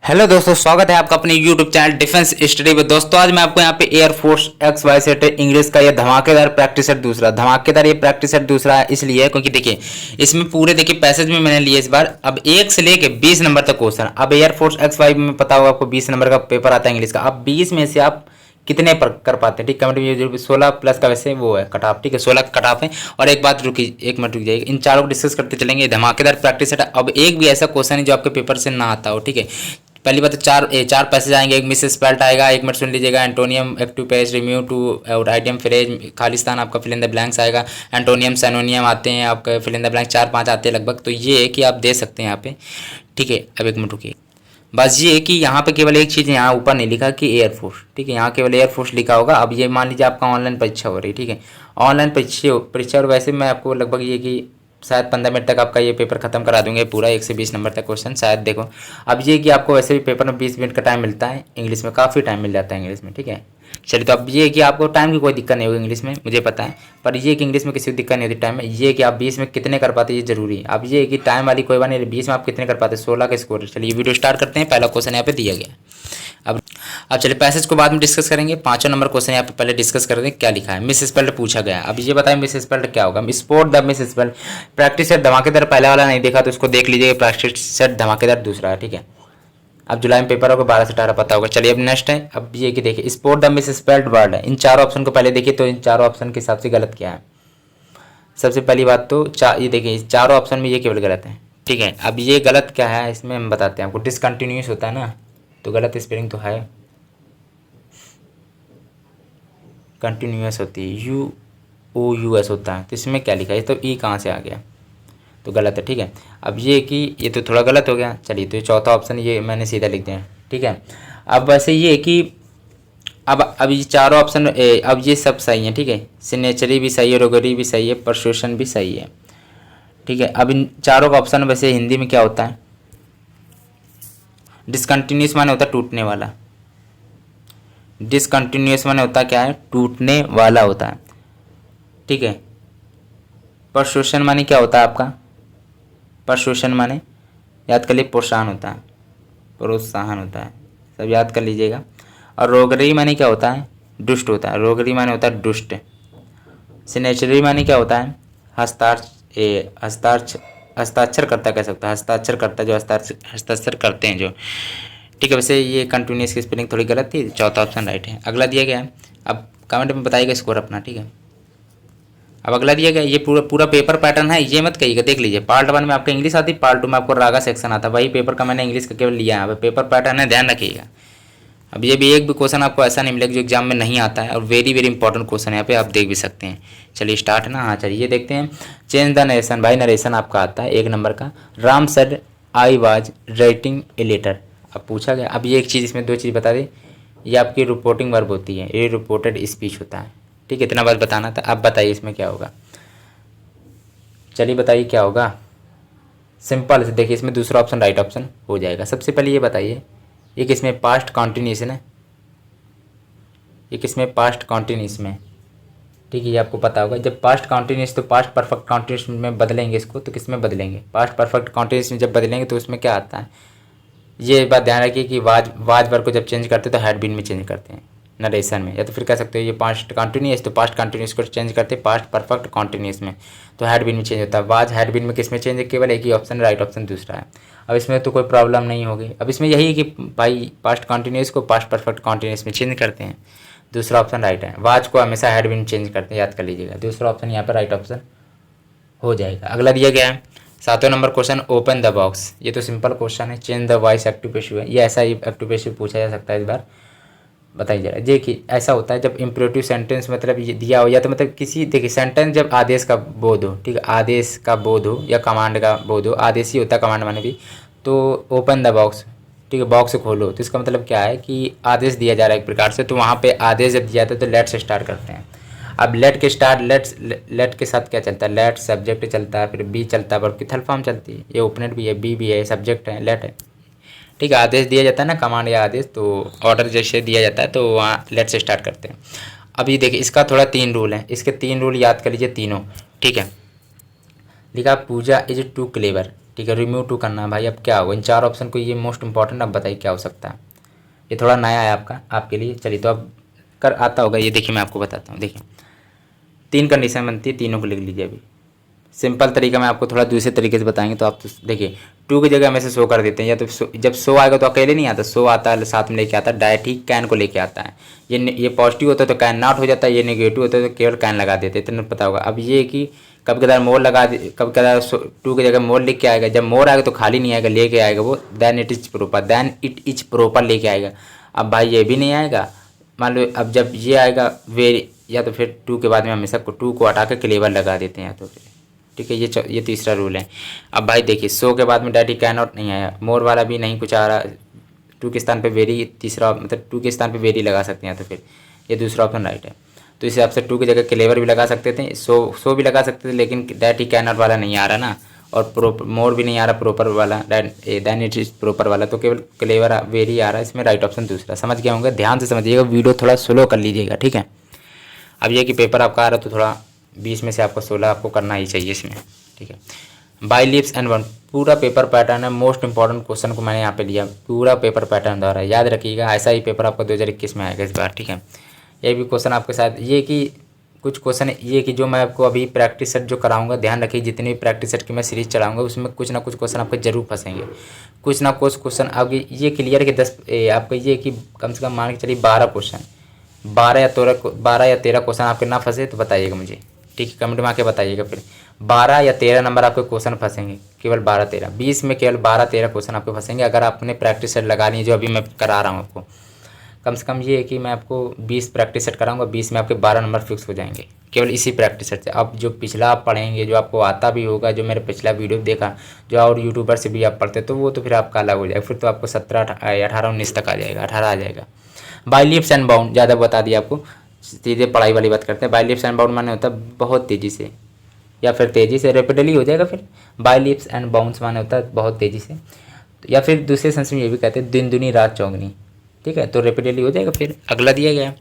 Hello दोस्तों, स्वागत है आपका अपने यूट्यूब चैनल डिफेंस स्टडी में। दोस्तों आज मैं आपको यहाँ पे एयरफोर्स XY सेट इंग्लिश का ये धमाकेदार प्रैक्टिस सेट दूसरा धमाकेदार ये प्रैक्टिस सेट दूसरा है, इसलिए है क्योंकि देखिए इसमें पूरे देखिए पैसेज में मैंने लिए इस बार अब 1 से लेके 20 नंबर तक क्वेश्चन। अब एयरफोर्स XY में पता होगा आपको 20 नंबर का पेपर आता है इंग्लिश का। अब 20 में से आप कितने पर कर पाते हैं? ठीक, कमेंट में जो 16 प्लस का वैसे वो है कट ऑफ। ठीक है, 16 का कट ऑफ है। और एक बात रुकी, एक मिनट रुक जाइए, इन चारों को डिस्कस करते चलेंगे। धमाकेदार प्रैक्टिस सेट। अब एक भी ऐसा क्वेश्चन है जो आपके पेपर से ना आता हो। ठीक है, पहली बात तो चार पैसेज आएंगे। एक मिस स्पेल्ट आएगा, एक मिनट सुन लीजिएगा। एंटोनियम एक्टिव पेज रिम्यू टू और आइडियम फ्रेज खालिस्तान आपका फिल इन द ब्लैंक्स आएगा। एंटोनियम सैनोनियम आते हैं आपका फिल इन द ब्लैंक, 4-5 आते हैं लगभग। तो ये है कि आप दे सकते हैं यहाँ पे। ठीक है, अब एक मिनट रुकिए। बस ये है कि यहाँ पे केवल एक चीज़ यहाँ ऊपर नहीं लिखा कि एयरफोर्स। ठीक है, यहाँ केवल एयरफोर्स लिखा होगा। अब ये मान लीजिए आपका ऑनलाइन परीक्षा हो रही है। ठीक है, ऑनलाइन परीक्षा और वैसे मैं आपको लगभग ये कि शायद 15 मिनट तक आपका ये पेपर खत्म करा दूंगे पूरा 1 से 20 नंबर तक क्वेश्चन शायद। देखो अब ये कि आपको वैसे भी पेपर में 20 मिनट का टाइम मिलता है, इंग्लिश में काफ़ी टाइम मिल जाता है इंग्लिश में। ठीक है, चलिए तो अब ये कि आपको टाइम की कोई दिक्कत नहीं होगी इंग्लिश में, मुझे पता है। पर ये कि इंग्लिश में किसी को दिक्कत नहीं होती टाइम में। ये कि आप 20 में कितने कर पाते ये जरूरी है। अब ये कि टाइम वाली कोई बात नहीं, 20 में आप कितने कर पाते, 16 का स्कोर। चलिए वीडियो स्टार्ट करते हैं। पहला क्वेश्चन यहाँ पे दिया गया। अब चलिए पैसेज को बाद में डिस्कस करेंगे। 5वां नंबर क्वेश्चन यहाँ पे पहले डिस्कस कर दें क्या लिखा है। मिस स्पेल्ड पूछा गया। अब ये बताएं मिस स्पेल्ड क्या होगा। Sport the miss spelled practice set धमाकेदार पहला वाला नहीं देखा तो उसको देख लीजिए। प्रैक्टिस सेट धमाकेदार दूसरा है। ठीक है, अब जुलाई में पेपर होगा 12 से 18 पता होगा। चलिए अब नेक्स्ट है। अब ये कि देखिए sport the miss spelled word है। इन चारों ऑप्शन को पहले देखिए तो इन चारों ऑप्शन के हिसाब से गलत क्या है। सबसे पहली बात तो ये देखिए इस चारों ऑप्शन में ये केवल गलत है। ठीक है, अब ये गलत क्या है इसमें हम बताते हैं आपको। डिसकंटिन्यूस होता है ना, तो गलत स्पेलिंग तो है। कंटिन्यूस होती है, UOUS होता है। तो इसमें क्या लिखा है, तो ई कहाँ से आ गया, तो गलत है। ठीक है, अब ये कि ये तो थोड़ा गलत हो गया। चलिए तो ये चौथा ऑप्शन ये मैंने सीधा लिख दिया। ठीक है, अब वैसे ये कि अब ये चारों ऑप्शन अब ये सब सही है। ठीक है, सिग्नेचरी भी सही है, रोगरी भी सही है, परसुएशन भी सही है। ठीक है, अब इन चारों का ऑप्शन वैसे हिंदी में क्या होता है। डिसकंटिन्यूस माने होता है टूटने वाला। डिसकंटिन्यूस माने होता क्या है, टूटने वाला होता है। ठीक है, परसुएशन माने क्या होता है आपका, परसुएशन माने याद कर लीजिए प्रोत्साहन होता है, प्रोत्साहन होता है, सब याद कर लीजिएगा। और रोगरी माने क्या होता है, दुष्ट होता है। रोगरी माने होता है दुष्ट। सिग्नेचरी माने क्या होता है, हस्ताक्षर करता कह सकता है, हस्ताक्षर करता जो हस्ताक्षर करते हैं जो। ठीक है, वैसे ये कंटिन्यूस की स्पेलिंग थोड़ी गलत थी, चौथा ऑप्शन राइट है। अगला दिया गया है, अब कमेंट में बताइएगा स्कोर अपना। ठीक है, अब अगला दिया गया, ये पूरा पेपर पैटर्न है, ये मत कहिएगा। देख लीजिए पार्ट 1 में आपको इंग्लिश आती, पार्ट 2 में आपको रागा सेक्शन आता। वही पेपर का मैंने इंग्लिश का केवल लिया है। पेपर पैटर्न है, ध्यान रखिएगा। अब ये भी एक भी क्वेश्चन आपको ऐसा नहीं मिलेगा जो एग्जाम में नहीं आता है, और वेरी वेरी इंपॉर्टेंट क्वेश्चन यहाँ पे आप देख भी सकते हैं। चलिए स्टार्ट है ना। हाँ चलिए ये देखते हैं। चेंज द नरेशन, भाई नरेशन आपका आता है 1 नंबर का। Ram said I was writing a letter. अब पूछा गया, अब ये एक चीज़ इसमें 2 चीज़ बता दें, ये आपकी रिपोर्टिंग वर्ब होती है, ये रिपोर्टेड स्पीच होता है। ठीक है, इतना बात बताना था। अब बताइए इसमें क्या होगा। चलिए बताइए क्या होगा। सिंपल से देखिए, इसमें दूसरा ऑप्शन राइट ऑप्शन हो जाएगा। सबसे पहले ये बताइए, ये किसमें पास्ट कॉन्टिन्यूशन है, ये किसमें पास्ट कॉन्टिन्यूस में। ठीक है, ये आपको पता होगा। जब पास्ट कॉन्टिन्यूस तो पास्ट परफेक्ट कॉन्टिन्यूस में बदलेंगे इसको, तो किस में बदलेंगे, पास्ट परफेक्ट कॉन्टिन्यूस में जब बदलेंगे तो उसमें क्या आता है। ये बात ध्यान रखिए कि वाज वर्ब को जब चेंज करते हैं तो हैड बीन में चेंज करते हैं नरेशन में। या तो फिर कह सकते हो ये पास्ट कॉन्टिन्यूस, तो पास्ट कॉन्टिन्यूस को चेंज करते हैं पास्ट परफेक्ट कॉन्टिन्यूस में, तो हैड बीन में चेंज होता है। वाज हैड बीन में किस में चेंज है, केवल एक ही ऑप्शन राइट ऑप्शन दूसरा है। अब इसमें तो कोई प्रॉब्लम नहीं होगी। अब इसमें यही है कि भाई पास्ट कॉन्टिन्यूस को पास्ट परफेक्ट कॉन्टिन्यूस में चेंज करते हैं, दूसरा ऑप्शन राइट है। वाज को हमेशा हैड बीन चेंज करते हैं, याद कर लीजिएगा। दूसरा ऑप्शन यहाँ पर राइट ऑप्शन हो जाएगा। अगला दिया गया है 7वां number question, open the box. ये तो सिंपल क्वेश्चन है। Change the voice active passive है, ये ऐसा ही एक्टिव पैसिव पूछा जा सकता है इस बार। बताइए जरा। देखिए ऐसा होता है जब इम्परेटिव सेंटेंस मतलब ये दिया हो, या तो मतलब किसी देखिए सेंटेंस जब आदेश का बोध हो। ठीक है, आदेश का बोध हो या कमांड का बोध हो, आदेश ही होता है कमांड माने भी। तो ओपन द बॉक्स, ठीक है, बॉक्स खोलो, तो इसका मतलब क्या है कि आदेश दिया जा रहा है एक प्रकार से। तो वहाँ पे आदेश जब दिया जाता है तो लेट से स्टार्ट करते हैं। अब लेट के स्टार्ट लेट के साथ क्या चलता है, लेट सब्जेक्ट चलता है, फिर बी चलता है, वर्ब की थर्ड फॉर्म चलती है। ये ओपनेट भी है, बी भी है, सब्जेक्ट है, लेट है। ठीक है, आदेश दिया जाता है ना, कमांड या आदेश, तो ऑर्डर जैसे दिया जाता है तो वहाँ लेट से स्टार्ट करते हैं। अब ये देखिए इसका थोड़ा 3 रूल है, इसके 3 रूल याद कर लीजिए तीनों। ठीक है, लिखा पूजा इज टू क्लेवर। ठीक है। रिमूव टू करना है भाई, अब क्या होगा इन 4 ऑप्शन को, ये मोस्ट इंपॉर्टेंट, अब बताइए क्या हो सकता है। ये थोड़ा नया है आपके लिए। चलिए तो अब कर आता होगा ये, देखिए मैं आपको बताता हूँ। देखिए 3 कंडीशन बनती है, तीनों को लिख लीजिए। अभी सिंपल तरीका मैं आपको थोड़ा दूसरे तरीके से बताएंगे तो आप तो देखिए 2 की जगह हमेशा शो कर देते हैं, या तो जब शो आएगा तो अकेले नहीं आता, शो आता है साथ में लेके आता है, डायरेक्ट ही कैन को लेके आता है। ये पॉजिटिव होता है तो कैन नॉट हो जाता है, ये नेगेटिव होता है तो केवल कैन लगा देते हैं, इतना पता होगा। अब ये कि कभी कदार मोर लगा दे, कभी कदार 2 की जगह मोर लिख के आएगा, जब मोर आएगा तो खाली नहीं आएगा, लेके आएगा वो देन इट इज प्रॉपर लेके आएगा। अब भाई ये भी नहीं आएगा, मान लो अब जब ये आएगा वेरी, या तो फिर 2 के बाद में हमेशा 2 को हटा के क्लेवर लगा देते हैं, या तो फिर ठीक है। ये तीसरा रूल है। अब भाई देखिए शो के बाद में डायरेक्ट कैन नॉट नहीं आया, मोर वाला भी नहीं कुछ आ रहा, 2 के स्थान पे वेरी, तीसरा मतलब 2 के स्थान पे वेरी लगा सकते हैं, तो फिर ये दूसरा ऑप्शन राइट है। तो इस हिसाब से 2 की जगह क्लेवर भी लगा सकते थे, शो भी लगा सकते थे, लेकिन डायरेक्ट कैन नॉट वाला नहीं आ रहा ना, और मोर भी नहीं आ रहा प्रॉपर वाला, देन इट इज प्रॉपर वाला, तो केवल क्लेवर वेरी आ रहा है। इसमें राइट ऑप्शन दूसरा। समझ गए होंगे, ध्यान से समझिएगा, वीडियो थोड़ा स्लो कर लीजिएगा, ठीक है। अब ये कि पेपर आपका आ रहा है तो थोड़ा 20 में से आपको 16 आपको करना ही चाहिए इसमें, ठीक है। बाई लीव्स एंड वन, पूरा पेपर पैटर्न है, मोस्ट इंपॉर्टेंट क्वेश्चन को मैंने यहाँ पे लिया, पूरा पेपर पैटर्न द्वारा याद रखिएगा। ऐसा ही पेपर आपका 2021 में आएगा इस बार, ठीक है। ये भी क्वेश्चन आपके साथ, ये कि कुछ क्वेश्चन ये कि जो मैं आपको अभी प्रैक्टिस सेट जो कराऊंगा, ध्यान रखिए जितनी भी प्रैक्टिस सेट की मैं सीरीज चलाऊंगा उसमें कुछ ना कुछ क्वेश्चन आपके जरूर फंसेंगे, कुछ ना कुछ क्वेश्चन आपके ये क्लियर कि 10 आपका ये कि कम से कम मान के चलिए 12 क्वेश्चन, 12 या 13 क्वेश्चन आपके ना फंसे तो बताइएगा मुझे, ठीक है। कमेंट में आके बताइएगा फिर 12 या 13 नंबर आपके क्वेश्चन फंसेंगे, केवल 12-13, 20 में केवल 12-13 क्वेश्चन आपके फंसेंगे अगर आपने प्रैक्टिस सेट लगा ली जो अभी मैं करा रहा हूँ आपको। कम से कम ये है कि मैं आपको 20 प्रैक्टिस सेट कराऊंगा, 20 में आपके 12 नंबर फिक्स हो जाएंगे केवल इसी प्रैक्टिस सेट से। अब जो पिछला आप पढ़ेंगे, जो आपको आता भी होगा, जो मेरे पिछला वीडियो देखा, जो और यूट्यूबर से भी आप पढ़ते तो वो तो फिर आपका अलग हो जाएगा, फिर तो आपको 17, 18, 19 तक आ जाएगा, 18 आ जाएगा। बाई लीप्स एंड बाउंड, ज़्यादा बता दिया आपको, सीधे पढ़ाई वाली बात करते हैं। बाई लीप्स एंड बाउंड माने होता है बहुत तेज़ी से, या फिर तेज़ी से रेपिडली हो जाएगा। फिर बाई लीप्स एंड बाउंड्स माने होता है बहुत तेज़ी से, या फिर दूसरे सेंस में ये भी कहते हैं दिन दुनी रात चौगनी, ठीक है, तो रेपिडली हो जाएगा। फिर अगला दिया गया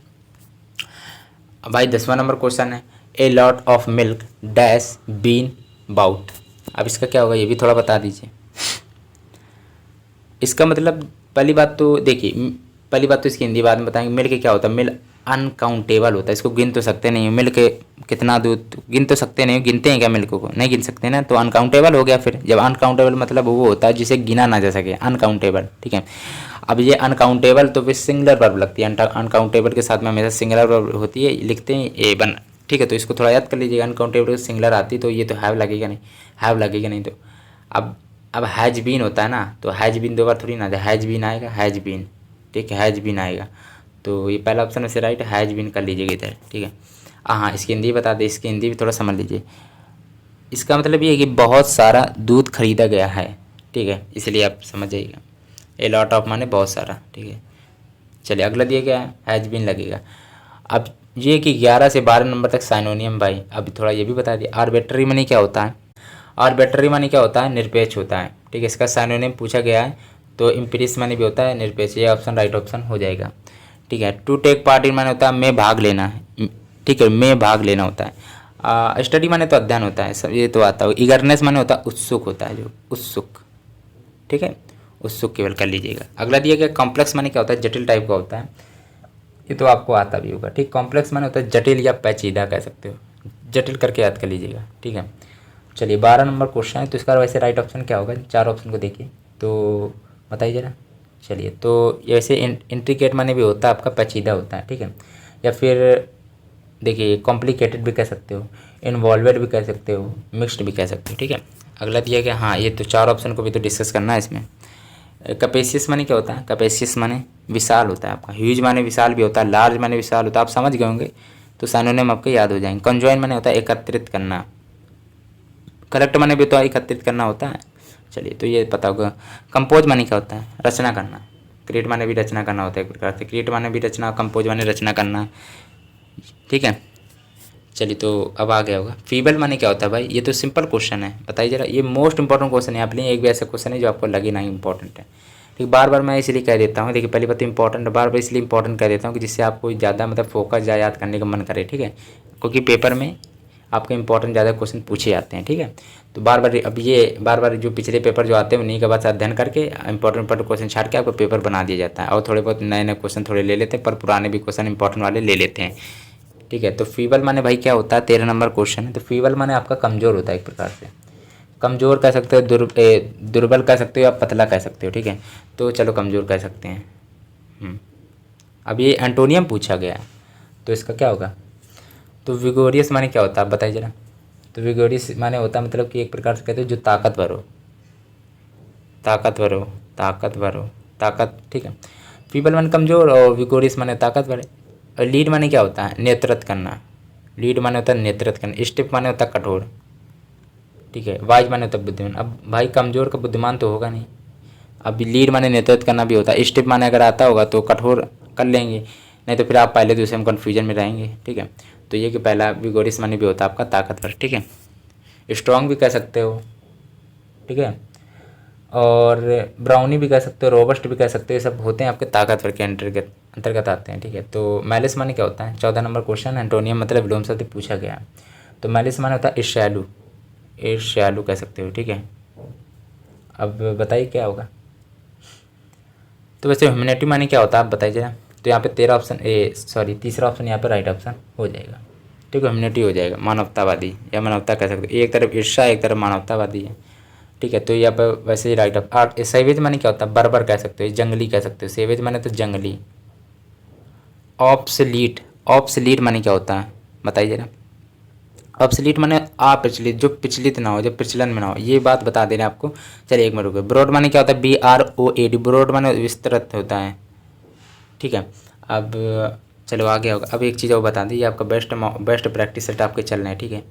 भाई 10वां नंबर क्वेश्चन है, a lot of milk dash been bought. अब इसका क्या होगा ये भी थोड़ा बता दीजिए। इसका मतलब पहली बात तो देखिए, पहली बात तो इसकी हिंदी बाद में बताएंगे। मिल्क क्या होता है, मिल्क अनकाउंटेबल होता है, इसको गिन तो सकते नहीं हो। मिल्क कितना दूध गिन तो सकते नहीं हो, गिनते हैं क्या मिल्क को, नहीं गिन सकते ना, तो अनकाउंटेबल हो गया। फिर जब अनकाउंटेबल मतलब वो होता है जिसे गिना ना जा सके, अनकाउंटेबल, ठीक है। अब ये अनकाउंटेबल तो फिर सिंगुलर वर्ब लगती है, अनकाउंटेबल के साथ में हमेशा सिंगुलर वर्ब होती है, लिखते हैं ए बन, ठीक है। तो इसको थोड़ा याद कर लीजिएगा, अनकाउंटेबल सिंगुलर आती तो ये तो हैव लगेगा नहीं, हैव लगेगा नहीं। तो अब हैज बीन होता है ना, तो हैज बीन 2 बार थोड़ी ना, हैज बीन आएगा, हैज बीन, ठीक है, हैज बीन आएगा। तो ये पहला ऑप्शन वैसे राइट, हैज बीन कर लीजिएगा इधर, ठीक है। हाँ इसकी हिंदी बता दें, इसकी हिंदी भी थोड़ा समझ लीजिए। इसका मतलब ये है कि बहुत सारा दूध खरीदा गया है, ठीक है, इसलिए आप समझ जाइएगा। ए लॉट ऑफ माने बहुत सारा, ठीक है। चलिए अगला दिया गया है, हैज बीन लगेगा। अब ये कि 11 से 12 नंबर तक साइनोनियम भाई, अभी थोड़ा ये भी बता दिया। आर्बिट्ररी मनी क्या होता है, आर्बिट्ररी मनी क्या होता है, निरपेक्ष होता है, ठीक है। इसका साइनोनियम पूछा गया है, तो इम्पीरियस मनी भी होता है, निरपेक्ष, ये ऑप्शन राइट ऑप्शन हो जाएगा, ठीक है। टू टेक पार्ट इन माने होता है में भाग लेना, ठीक है, में भाग लेना होता है। स्टडी माने तो अध्ययन होता है, सब ये तो आता है। ईगरनेस माने होता है उत्सुक होता है, जो उत्सुक, ठीक है, उत्सुक केवल कर लीजिएगा। अगला दिया गया कॉम्प्लेक्स माने क्या होता है, जटिल टाइप का होता है, ये तो आपको आता भी होगा, ठीक। कॉम्प्लेक्स माने होता है जटिल या पेचीदा कह सकते हो, जटिल करके याद कर लीजिएगा, ठीक है। चलिए 12 नंबर क्वेश्चन है, तो इसका वैसे राइट ऑप्शन क्या होगा, 4 ऑप्शन को देखिए तो बताइए जरा। चलिए तो ऐसे इंट्रिकेट माने भी होता है आपका, पेचीदा होता है, ठीक है। या फिर देखिए कॉम्प्लिकेटेड भी कह सकते हो, इन्वॉल्वेड भी कह सकते हो, मिक्स्ड भी कह सकते हो, ठीक है। अगला दिया गया, हाँ ये तो 4 ऑप्शन को भी तो डिस्कस करना है इसमें। कैपेसियस माने क्या होता है, कैपेसियस माने विशाल होता है आपका, ह्यूज माने विशाल भी होता है, लार्ज माने विशाल होता है, आप समझ गए होंगे, तो साइनोनिम आपके याद हो जाएंगे। कंजॉइन माने होता है एकत्रित करना, कलेक्ट माने भी तो एकत्रित करना होता है, चलिए तो ये पता होगा। कंपोज माने क्या होता है, रचना करना, क्रिएट माने भी रचना करना होता है एक प्रकार से, क्रिएट माने भी रचना, कंपोज माने रचना करना, ठीक है। चलिए तो अब आ गया होगा। फीबल माने क्या होता है भाई, ये तो सिंपल क्वेश्चन है, बताइए जरा, ये मोस्ट इंपॉर्टेंट क्वेश्चन है आपके लिए, एक भी ऐसा क्वेश्चन है जो आपको लगे ना इंपॉर्टेंट है, ठीक। बार बार मैं इसलिए कह देता हूँ, देखिए पहली बात इंपॉर्टेंट, बार बार इसलिए इंपॉर्टेंट कह देता हूँ कि जिससे आपको ज़्यादा मतलब फोकस या याद करने का मन करे, ठीक है। क्योंकि पेपर में आपके इंपॉर्टेंट ज़्यादा क्वेश्चन पूछे जाते हैं, ठीक है। तो बार बार जो पिछले पेपर जो आते हैं उन्हीं के बाद से अध्ययन करके इंपॉर्टेंट क्वेश्चन छाट के आपको पेपर बना दिया जाता है, और थोड़े बहुत नए नए क्वेश्चन थोड़े ले लेते हैं, पर पुराने भी क्वेश्चन इंपॉर्टेंट वाले ले लेते हैं, ठीक है। तो फीबल माने भाई क्या होता है, 13 नंबर क्वेश्चन है। तो फीबल माने आपका कमज़ोर होता है, एक प्रकार से कमज़ोर कह सकते हो, दुर्बल कह सकते हो, या पतला कह सकते हो, ठीक है। तो चलो कमज़ोर कह सकते हैं। अब ये एंटोनियम पूछा गया है, तो इसका क्या होगा। तो विगोरियस माने क्या होता है, आप बताइए जरा। तो विगोरियस माने होता है मतलब कि एक प्रकार से कहते हो जो ताकतवर हो, ताकत, ठीक है। फीबल माने कमज़ोर और विगोरियस माने ताकतवर है। और लीड माने क्या होता है, नेतृत्व करना। लीड माने होता है नेतृत्व करना। स्टिफ माने होता है कठोर, ठीक है। वाइज माने होता है बुद्धिमान। अब भाई कमज़ोर का बुद्धिमान तो होगा नहीं। अब लीड माने नेतृत्व करना भी होता है। स्टिफ माने अगर आता होगा तो कठोर कर लेंगे, नहीं तो फिर आप पहले दूसरे में कन्फ्यूजन में रहेंगे, ठीक है। तो ये कि पहला विगोरियस माने भी होता है आपका ताकतवर, ठीक है। स्ट्रॉन्ग भी कह सकते हो, ठीक है। और ब्राउनी भी कह सकते हो, रोबस्ट भी कह सकते हो, ये सब होते हैं आपके ताकतवर के अंतर्गत आते हैं, ठीक है। तो मैलिस माने क्या होता है, 14 नंबर क्वेश्चन एंटोनियम मतलब विलोम शब्द पूछा गया है। तो मैलिस माने होता है ईर्ष्यालु कह सकते हो, ठीक है। अब बताइए क्या होगा। तो वैसे ह्यूमैनिटी माने क्या होता है आप बताइए जरा। तो यहाँ पे तीसरा ऑप्शन यहाँ पे राइट ऑप्शन हो जाएगा, ठीक है। ह्यूमैनिटी हो जाएगा, मानवतावादी या मानवता कह सकते हो। एक तरफ ईर्ष्या, एक तरफ मानवतावादी है, ठीक है। तो यहाँ पे वैसे ही राइट ऑप्शन। सेवेज माने क्या होता है, बर्बर कह सकते हो, जंगली कह सकते हो। सेवेज माने तो जंगली। ऑब्सलीट माने क्या होता है बताइए जरा। ऑब्सलीट माने अप्रचलित, जो प्रचलित ना हो, जो प्रचलन में ना हो, ये बात बता दे रहे हैं आपको। चलिए एक मिनट रुको। ब्रॉड माने क्या होता है, BROAD, ब्रॉड माने विस्तृत होता है, ठीक है। अब चलो आगे होगा। अब एक चीज़ और बता दी, ये आपका बेस्ट प्रैक्टिस सेट आपके चल रहे हैं, ठीक है।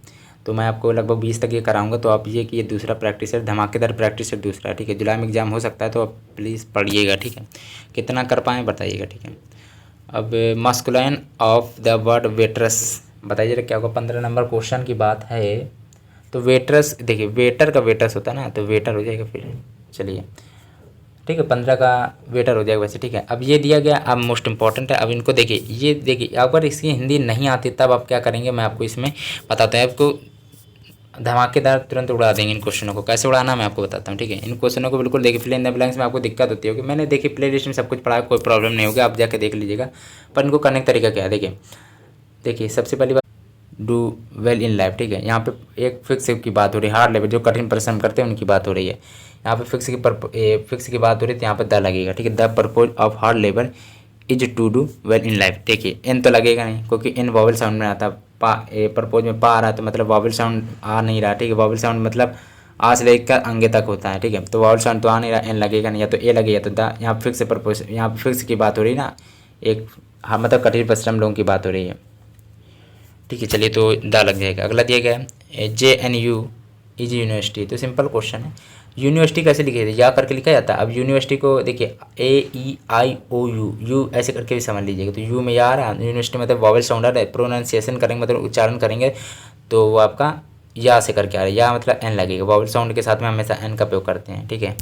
तो मैं आपको लगभग 20 तक ये कराऊंगा, तो आप ये कि ये दूसरा प्रैक्टिस सेट, धमाकेदार प्रैक्टिस सेट दूसरा, ठीक है। जुलाई में एग्जाम हो सकता है, तो आप प्लीज़ पढ़िएगा, ठीक है। कितना कर पाएँ बताइएगा, ठीक है। अब masculine of the word waiters बताइए जरा क्या होगा। 15 नंबर क्वेश्चन की बात है। तो वेटरस, देखिए वेटर का वेटरस होता है ना, तो वेटर हो जाएगा फिर। चलिए ठीक है, 15 का वेटर हो जाएगा वैसे, ठीक है। अब ये दिया गया, अब मोस्ट इंपॉर्टेंट है। अब इनको देखिए, ये देखिए अगर इसकी हिंदी नहीं आती तब आप क्या करेंगे, मैं आपको इसमें बताता हूँ। आपको धमाकेदार तुरंत उड़ा देंगे इन क्वेश्चनों को। कैसे उड़ाना मैं आपको बताता हूँ, ठीक है। इन क्वेश्चनों को बिल्कुल देखिए, फिल इन द ब्लैंक्स में आपको दिक्कत होती होगी। मैंने देखिए प्ले लिस्ट में सब कुछ पढ़ा, कोई प्रॉब्लम नहीं होगी, आप जाके देख लीजिएगा। पर इनको करने का तरीका क्या है, देखिए सबसे पहली बात, डू वेल इन लाइफ, ठीक है। यहाँ पे एक फिक्स की बात हो रही है, हार्ड लेबर जो कठिन परिश्रम करते हैं उनकी बात हो रही है। यहाँ पे फिक्स की बात हो रही है, तो यहाँ पे द लगेगा, ठीक है। The purpose of hard labour is to do well in life. देखिए इन तो लगेगा नहीं, क्योंकि इन वॉवल साउंड में आता, पर्पज में पा आ रहा है, तो मतलब वॉवल साउंड आ नहीं रहा, ठीक है। वॉवल साउंड मतलब आ से लेकर अंगे तक होता है, ठीक है। तो वॉवल साउंड तो आ नहीं रहा, एन लगेगा नहीं, या तो ए लगेगा, तो द। यहाँ फिक्स पर्पज, यहाँ फिक्स की बात हो रही है ना, एक हाँ मतलब कठिन परिश्रम लोगों की बात हो रही है, ठीक है। चलिए तो दा लग जाएगा। अगला दिया गया है JNU इज यूनिवर्सिटी। तो सिंपल क्वेश्चन है, यूनिवर्सिटी कैसे लिखे थे, या करके लिखा जाता है। अब यूनिवर्सिटी को देखिए AEIOU, यू ऐसे करके भी समझ लीजिएगा। तो यू में या आ रहा है, यूनिवर्सिटी मतलब वॉवल साउंडर है, प्रोनाउंसिएशन करेंगे मतलब उच्चारण करेंगे तो वो आपका या से करके आ रहा है, या मतलब एन लगेगा। वॉवल साउंड के साथ में हमेशा एन का प्रयोग करते हैं, ठीक है।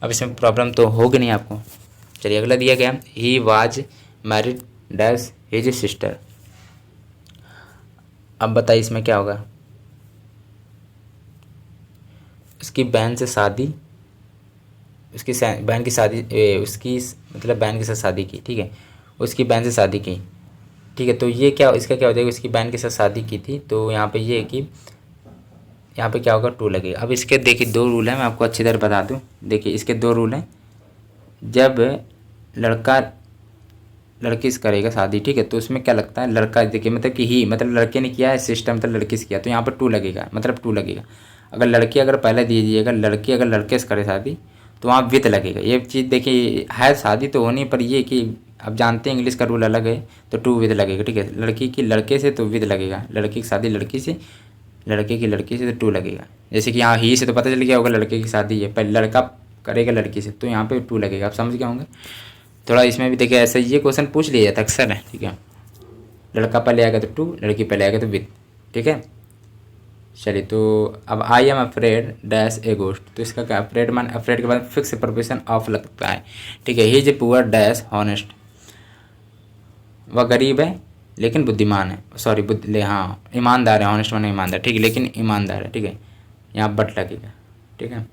अब इसमें प्रॉब्लम तो होगी नहीं आपको। चलिए अगला दिया गया, he was married dash his sister. अब बताइए इसमें क्या होगा। उसकी बहन से शादी, उसकी बहन की शादी, उसकी मतलब बहन के साथ शादी की, ठीक है। उसकी बहन से शादी की, ठीक है। तो ये क्या, इसका क्या हो जाएगा, उसकी बहन के साथ शादी की थी। तो यहाँ पे ये है कि यहाँ पे क्या होगा, टू लगेगा। अब इसके देखिए दो रूल है, मैं आपको अच्छी तरह बता दूँ। देखिए इसके दो रूल हैं। जब लड़का लड़की से करेगा शादी, ठीक है, तो उसमें क्या लगता है, लड़का देखिए मतलब कि ही मतलब लड़के ने किया है, सिस्टम मतलब लड़की से किया, तो यहाँ पर टू लगेगा, मतलब टू लगेगा। अगर लड़की अगर पहले दीजिएगा, लड़की अगर लड़के से करे शादी तो वहाँ विद लगेगा। ये चीज़ देखिए है, शादी तो होनी, पर ये कि अब जानते हैं इंग्लिश का रूल अलग है, तो टू विद लगेगा, ठीक है। लड़की की लड़के से तो विद लगेगा, लड़की की शादी लड़की से, लड़के की लड़की से तो टू लगेगा। जैसे कि यहाँ ही से तो पता चल गया होगा लड़के की शादी है, पहले लड़का करेगा लड़की से, तो यहाँ पे टू लगेगा। आप समझ गए होंगे। थोड़ा इसमें भी देखिए ऐसा ये क्वेश्चन पूछ लिया जाता अक्सर है, ठीक है। लड़का पहले आएगा तो टू, लड़की पहले आएगा तो विद, ठीक है। चलिए तो अब I am afraid dash A ghost. तो इसका क्या, अफ्रेड मान, अफ्रेड के बाद फिक्स प्रोपोजिशन ऑफ लगता है, ठीक है। He is a poor dash honest, वह गरीब है लेकिन बुद्धिमान है, सॉरी हाँ ईमानदार है, ऑनेस्ट माने ईमानदार, ठीक है, लेकिन ईमानदार है, ठीक है, यहाँ बट लगेगा, ठीक है।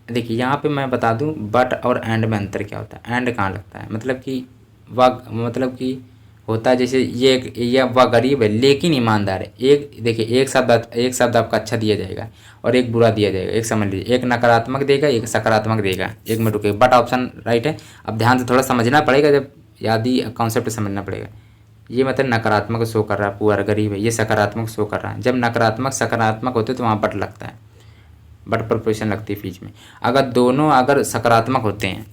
देखिए यहाँ पे मैं बता दूँ बट और एंड में अंतर क्या होता है। एंड कहाँ लगता है, मतलब कि मतलब कि होता है जैसे ये वह गरीब है लेकिन ईमानदार है। एक देखिए एक शब्द आपका अच्छा दिया जाएगा और एक बुरा दिया जाएगा, एक समझ लीजिए, एक नकारात्मक देगा एक सकारात्मक देगा, एक में रुके, बट ऑप्शन राइट है। अब ध्यान से थोड़ा समझना पड़ेगा, जब यादी कॉन्सेप्ट समझना पड़ेगा। ये मतलब नकारात्मक शो कर रहा है, पुअर गरीब है, ये सकारात्मक शो कर रहा है। जब नकारात्मक सकारात्मक होते तो वहाँ बट लगता है, बट प्रोपोजिशन लगती है बीच में। अगर दोनों अगर सकारात्मक होते हैं,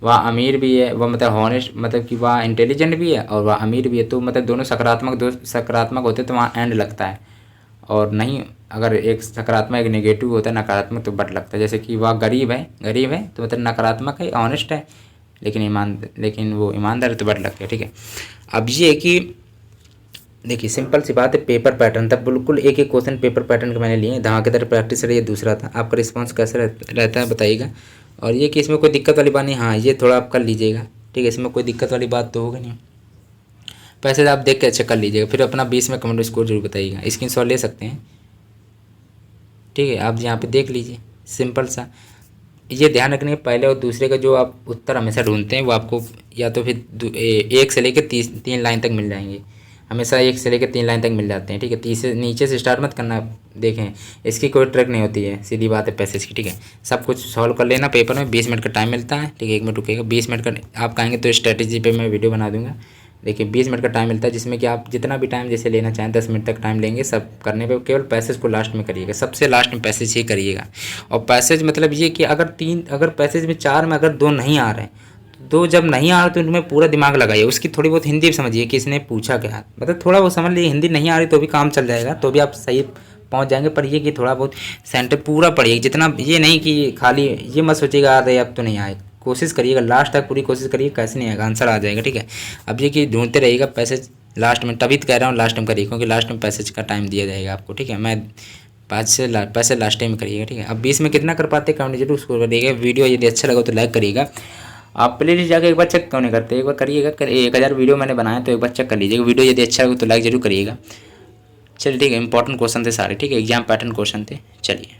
वह अमीर भी है, वह मतलब हॉनेस्ट, मतलब कि वह इंटेलिजेंट भी है और वह अमीर भी है, तो मतलब दोनों सकारात्मक होते तो वहाँ एंड लगता है। और नहीं, अगर एक सकारात्मक एक नेगेटिव होता है नकारात्मक तो बट लगता है। जैसे कि वह गरीब है तो मतलब नकारात्मक है, ऑनेस्ट है, लेकिन वो ईमानदार है तो बट लगता है, ठीक है। अब ये है कि देखिए सिंपल सी बात है, पेपर पैटर्न था बिल्कुल एक एक क्वेश्चन पेपर पैटर्न के मैंने लिए, धमाकेदार प्रैक्टिस रही, ये दूसरा था। आपका रिस्पांस कैसा रहता है बताइएगा। और ये कि इसमें कोई दिक्कत वाली बात नहीं, हाँ ये थोड़ा आप कर लीजिएगा, ठीक है, इसमें कोई दिक्कत वाली बात तो होगा नहीं। पैसे आप देख के अच्छा कर लीजिएगा, फिर अपना 20 में कमेंट स्कोर जरूर बताइएगा, स्क्रीनशॉट ले सकते हैं, ठीक है। आप यहाँ पे देख लीजिए, सिंपल सा। ये ध्यान रखने पहले और दूसरे का जो आप उत्तर हमेशा ढूंढते हैं वो आपको या तो फिर 1 से लेकर 3 लाइन तक मिल जाएंगे, हमेशा 1 से लेकर 3 लाइन तक मिल जाते हैं, ठीक है। 30 से नीचे से स्टार्ट मत करना, देखें इसकी कोई ट्रैक नहीं होती है, सीधी बात है पैसेज की, ठीक है। सब कुछ सॉल्व कर लेना पेपर में, 20 मिनट का टाइम मिलता है, ठीक है। 1 मिनट रुकेगा, 20 मिनट का आप कहेंगे तो स्ट्रेटेजी पे मैं वीडियो बना दूंगा। देखिए 20 मिनट का टाइम मिलता है, जिसमें कि आप जितना भी टाइम जैसे लेना चाहें 10 मिनट तक टाइम लेंगे सब करने पे। केवल पैसेज को लास्ट में करिएगा, सबसे लास्ट में पैसेज ही करिएगा। और पैसेज मतलब ये कि अगर पैसेज में 4 में अगर 2 नहीं आ रहे हैं, तो जब नहीं आ रहे तो उनमें पूरा दिमाग लगाइए, उसकी थोड़ी बहुत हिंदी समझिए कि इसने पूछा क्या, मतलब थोड़ा बहुत समझ लीजिए। हिंदी नहीं आ रही तो भी काम चल जाएगा, तो भी आप सही पहुंच जाएंगे। पर ये कि थोड़ा बहुत सेंटर पूरा पढ़िए, जितना, ये नहीं कि खाली ये मत सोचिएगा आ रहे अब तो नहीं आए, कोशिश करिएगा लास्ट तक पूरी कोशिश करिए, कैसे नहीं आएगा आंसर आ जाएगा, ठीक है। अब ये कि ढूंढते रहिएगा पैसेज लास्ट में, तभी तो कह रहा हूँ लास्ट में करिए, क्योंकि लास्ट में पैसेज का टाइम दिया जाएगा आपको, ठीक है। मैं पैसे लास्ट टाइम करिएगा, ठीक है। अब 20 में कितना कर पाते कमेंट जरूर स्कोर करिएगा। वीडियो यदि अच्छा लगा तो लाइक करिएगा। आप प्ले लिस्ट जाकर एक बार चेक क्यों नहीं करते, एक बार करिएगा। 1000 वीडियो मैंने बनाया तो एक बार चेक कर लीजिएगा। वीडियो यदि अच्छा लगा तो लाइक जरूर करिएगा। चलिए ठीक है, इंपॉर्टेंट क्वेश्चन थे सारे, ठीक है, एग्जाम पैटर्न क्वेश्चन थे। चलिए।